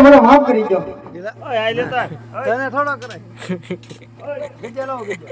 મને માફ કરી દો. ઓય આ લેતા તને થોડો કરાય ઓય ગીજે લાવો ગીજે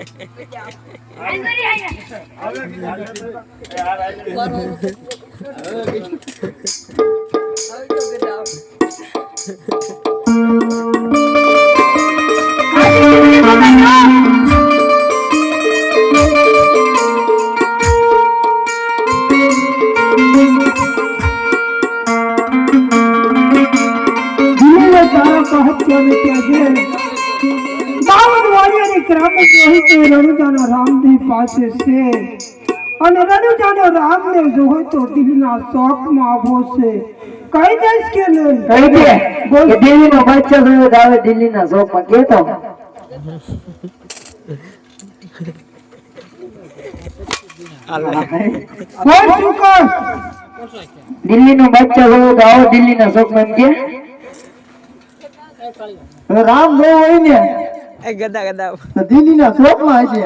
રામદેવ પાસે છે અને રણુજાનો રામદેવ જો હોય તો દિલના શોખમાં આવો છે કઈ દઈશ કે નહીં કહી દે કે દિલ્હીનો બચ્ચો થયો તો આવે દિલ્હીના શોખમાં કેતો બોલ શું કર દિલ્હીનો બચ્ચો થયો તો આવો દિલ્હીના શોખમાં એમ કે રામ જો હોય ને એ ગદા ગદા તો દિલ્હીના શોખમાં હશે.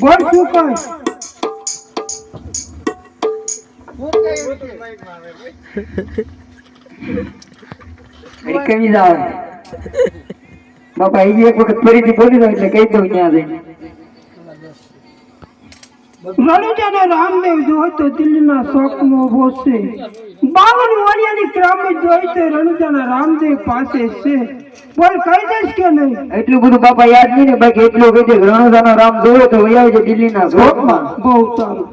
બોલ શું કર કેવી જાવ બાપા એક વખત ફરીથી બોલી દો એટલે કહી દઉં ત્યાં જઈને રણુજાનો રામદેવ જો હોય તો દિલના શોખમાં આવો છે 52 વાળિયાની ક્રામે જોઈ તો રણુજાના રામદેવ પાસે છે બોલ કઈ દઈશ કે નહીં એટલું બધું બાપા યાદ નહીં ને બાકી એટલું કહી દે રણુજાનો રામ જોયો તો વહી આવજે દિલ્હીના શોખમાં. બહુ સારું